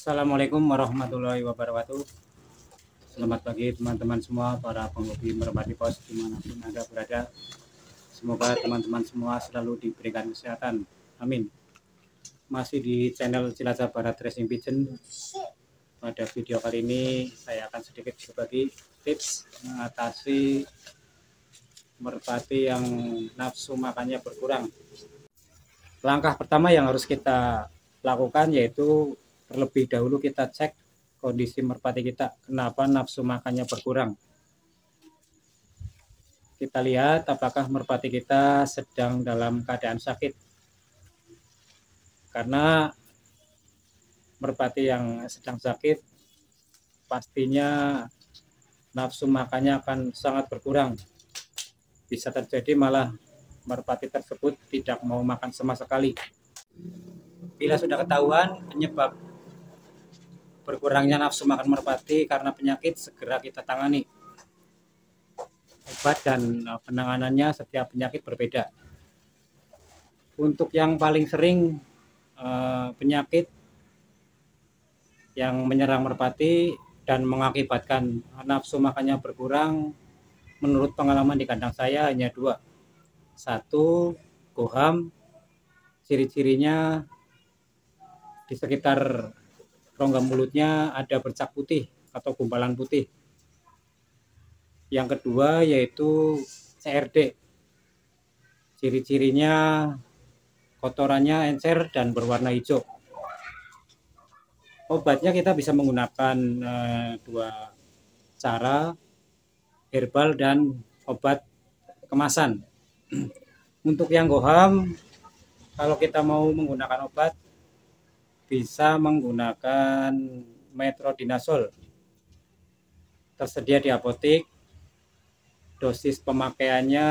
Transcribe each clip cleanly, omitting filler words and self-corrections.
Assalamualaikum warahmatullahi wabarakatuh. Selamat pagi teman-teman semua, para penghobi merpati pos dimanapun Anda berada. Semoga teman-teman semua selalu diberikan kesehatan. Amin. Masih di channel Cilacap Barat Racing Pigeon. Pada video kali ini saya akan sedikit berbagi tips mengatasi merpati yang nafsu makannya berkurang. Langkah pertama yang harus kita lakukan yaitu terlebih dahulu kita cek kondisi merpati kita, kenapa nafsu makannya berkurang. Kita lihat apakah merpati kita sedang dalam keadaan sakit. Karena merpati yang sedang sakit pastinya nafsu makannya akan sangat berkurang. Bisa terjadi malah merpati tersebut tidak mau makan sama sekali. Bila sudah ketahuan penyebab berkurangnya nafsu makan merpati karena penyakit, segera kita tangani. Obat dan penanganannya setiap penyakit berbeda. Untuk yang paling sering penyakit yang menyerang merpati dan mengakibatkan nafsu makannya berkurang, menurut pengalaman di kandang saya hanya dua. Satu, goham. Ciri-cirinya di sekitar rongga mulutnya ada bercak putih atau gumpalan putih. Yang kedua yaitu CRD. Ciri-cirinya kotorannya encer dan berwarna hijau. Obatnya kita bisa menggunakan dua cara, herbal dan obat kemasan. Untuk yang goham, kalau kita mau menggunakan obat bisa menggunakan metronidazol. Tersedia di apotek. Dosis pemakaiannya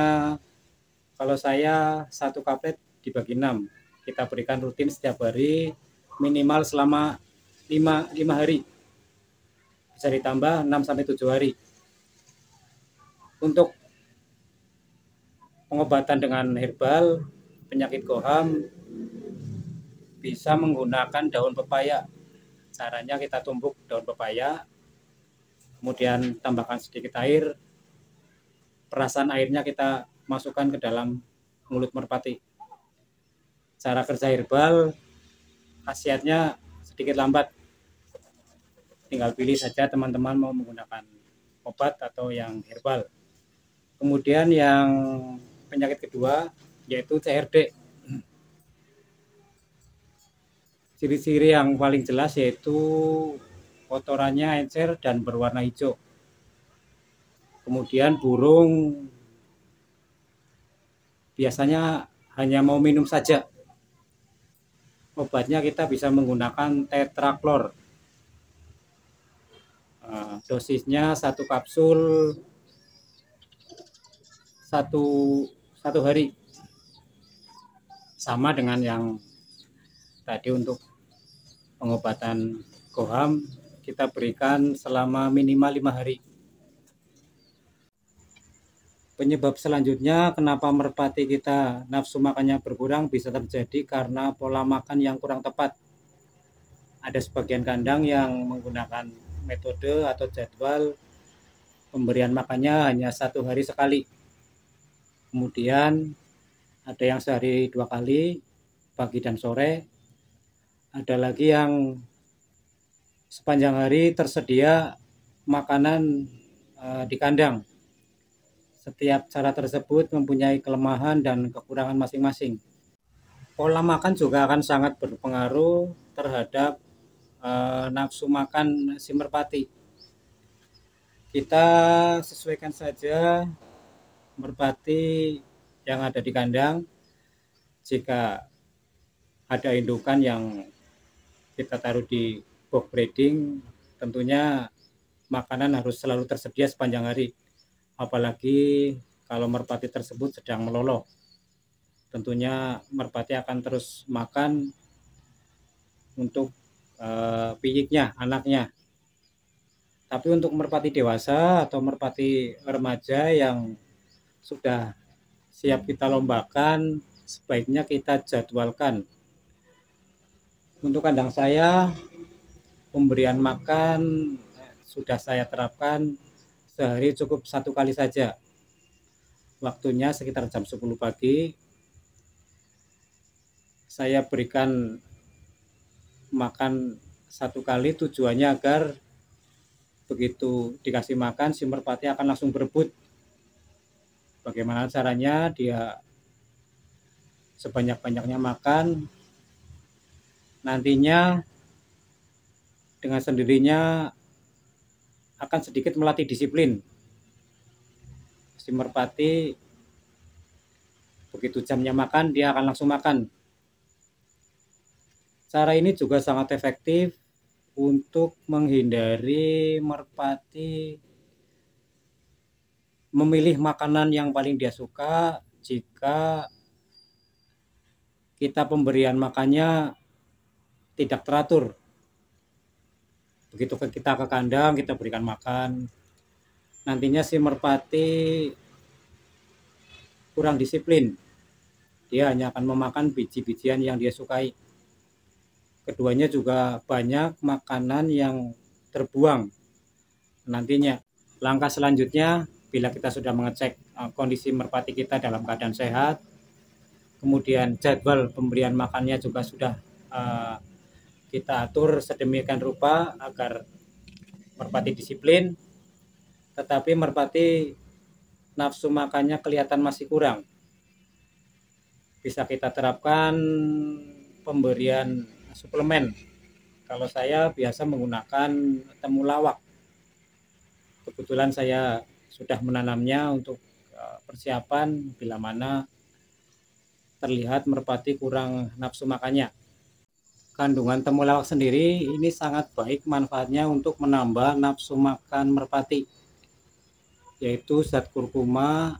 kalau saya 1 kaplet dibagi 6. Kita berikan rutin setiap hari minimal selama 5 hari. Bisa ditambah 6 sampai 7 hari. Untuk pengobatan dengan herbal penyakit goham bisa menggunakan daun pepaya. Caranya kita tumbuk daun pepaya, kemudian tambahkan sedikit air, perasan airnya kita masukkan ke dalam mulut merpati. Cara kerja herbal, khasiatnya sedikit lambat. Tinggal pilih saja teman-teman mau menggunakan obat atau yang herbal. Kemudian yang penyakit kedua yaitu CRD. Ciri-ciri yang paling jelas yaitu kotorannya encer dan berwarna hijau. Kemudian burung biasanya hanya mau minum saja. Obatnya kita bisa menggunakan tetraklor. Dosisnya 1 kapsul satu hari. Sama dengan yang tadi untuk pengobatan goham kita berikan selama minimal 5 hari. Penyebab selanjutnya kenapa merpati kita nafsu makannya berkurang bisa terjadi karena pola makan yang kurang tepat. Ada sebagian kandang yang menggunakan metode atau jadwal pemberian makannya hanya 1 hari sekali. Kemudian ada yang sehari 2 kali, pagi dan sore. Ada lagi yang sepanjang hari tersedia makanan di kandang. Setiap cara tersebut mempunyai kelemahan dan kekurangan masing-masing. Pola makan juga akan sangat berpengaruh terhadap nafsu makan si merpati. Kita sesuaikan saja merpati yang ada di kandang. Jika ada indukan yang kita taruh di box breeding, tentunya makanan harus selalu tersedia sepanjang hari. Apalagi kalau merpati tersebut sedang meloloh. Tentunya merpati akan terus makan untuk piyiknya, anaknya. Tapi untuk merpati dewasa atau merpati remaja yang sudah siap kita lombakan, sebaiknya kita jadwalkan. Untuk kandang saya pemberian makan sudah saya terapkan sehari cukup 1 kali saja. Waktunya sekitar jam 10 pagi. Saya berikan makan 1 kali, tujuannya agar begitu dikasih makan si merpati akan langsung berebut. Bagaimana caranya? Dia sebanyak-banyaknya makan, nantinya dengan sendirinya akan sedikit melatih disiplin. Si merpati begitu jamnya makan, dia akan langsung makan. Cara ini juga sangat efektif untuk menghindari merpati memilih makanan yang paling dia suka jika kita pemberian makannya tidak teratur. Begitu kita ke kandang, kita berikan makan, nantinya si merpati kurang disiplin. Dia hanya akan memakan biji-bijian yang dia sukai. Keduanya juga banyak makanan yang terbuang. Nantinya langkah selanjutnya, bila kita sudah mengecek kondisi merpati kita dalam keadaan sehat, kemudian jadwal pemberian makannya juga sudah kita atur sedemikian rupa agar merpati disiplin, tetapi merpati nafsu makannya kelihatan masih kurang. Bisa kita terapkan pemberian suplemen. Kalau saya biasa menggunakan temulawak. Kebetulan saya sudah menanamnya untuk persiapan bila mana terlihat merpati kurang nafsu makannya. Kandungan temulawak sendiri ini sangat baik manfaatnya untuk menambah nafsu makan merpati, yaitu zat kurkuma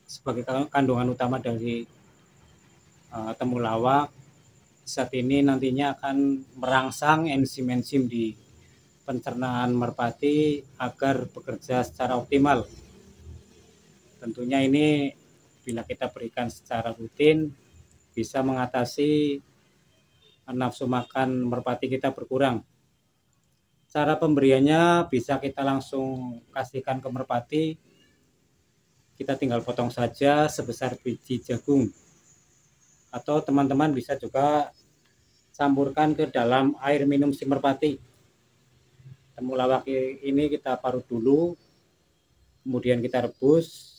sebagai kandungan utama dari temulawak. Zat ini nantinya akan merangsang enzim-enzim di pencernaan merpati agar bekerja secara optimal. Tentunya ini bila kita berikan secara rutin bisa mengatasi nafsu makan merpati kita berkurang. Cara pemberiannya bisa kita langsung kasihkan ke merpati. Kita tinggal potong saja sebesar biji jagung. Atau teman-teman bisa juga campurkan ke dalam air minum si merpati. Temulawak ini kita parut dulu, kemudian kita rebus,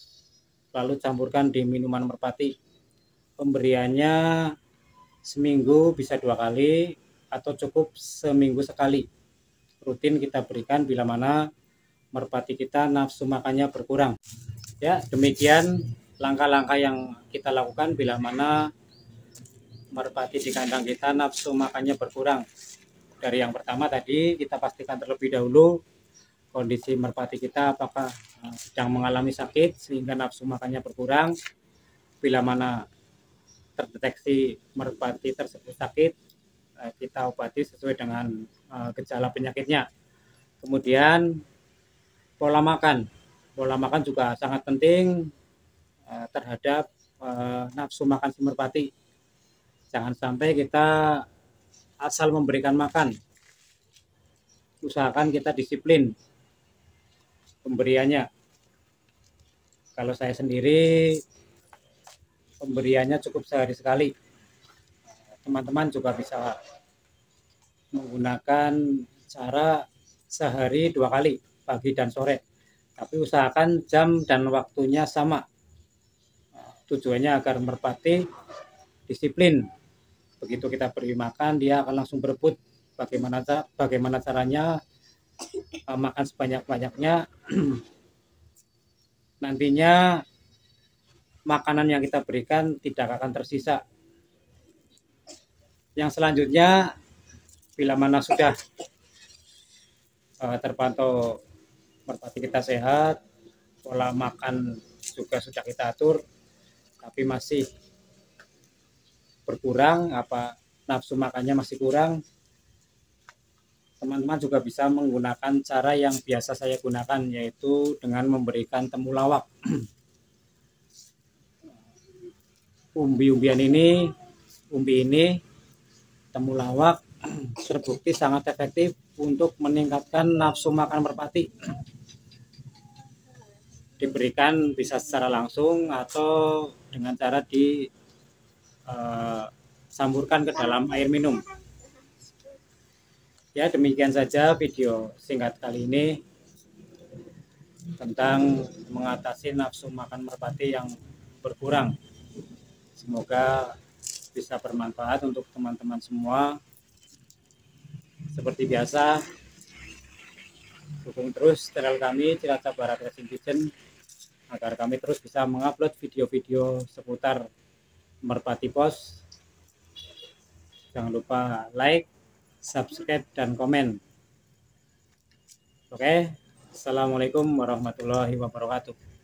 lalu campurkan di minuman merpati. Pemberiannya seminggu bisa 2 kali atau cukup seminggu sekali. Rutin kita berikan bila mana merpati kita nafsu makannya berkurang. Ya, demikian langkah-langkah yang kita lakukan bila mana merpati di kandang kita nafsu makannya berkurang. Dari yang pertama tadi kita pastikan terlebih dahulu kondisi merpati kita apakah sedang mengalami sakit sehingga nafsu makannya berkurang. Bila mana terdeteksi merpati tersebut sakit, kita obati sesuai dengan gejala penyakitnya. Kemudian pola makan juga sangat penting terhadap nafsu makan si merpati. Jangan sampai kita asal memberikan makan. Usahakan kita disiplin pemberiannya. Kalau saya sendiri pemberiannya cukup sehari sekali. Teman-teman juga bisa menggunakan cara sehari 2 kali, pagi dan sore. Tapi usahakan jam dan waktunya sama. Tujuannya agar merpati disiplin. Begitu kita beri makan, dia akan langsung berebut. Bagaimana caranya? Makan sebanyak-banyaknya. Nantinya makanan yang kita berikan tidak akan tersisa. Yang selanjutnya, bila mana sudah terpantau merpati kita sehat, pola makan juga sudah kita atur, tapi masih berkurang, nafsu makannya masih kurang, teman-teman juga bisa menggunakan cara yang biasa saya gunakan, yaitu dengan memberikan temulawak. Umbi ini temulawak terbukti sangat efektif untuk meningkatkan nafsu makan merpati. Diberikan bisa secara langsung atau dengan cara disamburkan ke dalam air minum. Ya, demikian saja video singkat kali ini tentang mengatasi nafsu makan merpati yang berkurang. Semoga bisa bermanfaat untuk teman-teman semua. Seperti biasa, dukung terus channel kami Cilacap Barat Racing Kitchen agar kami terus bisa mengupload video-video seputar merpati pos. Jangan lupa like, subscribe, dan komen. Oke, assalamualaikum warahmatullahi wabarakatuh.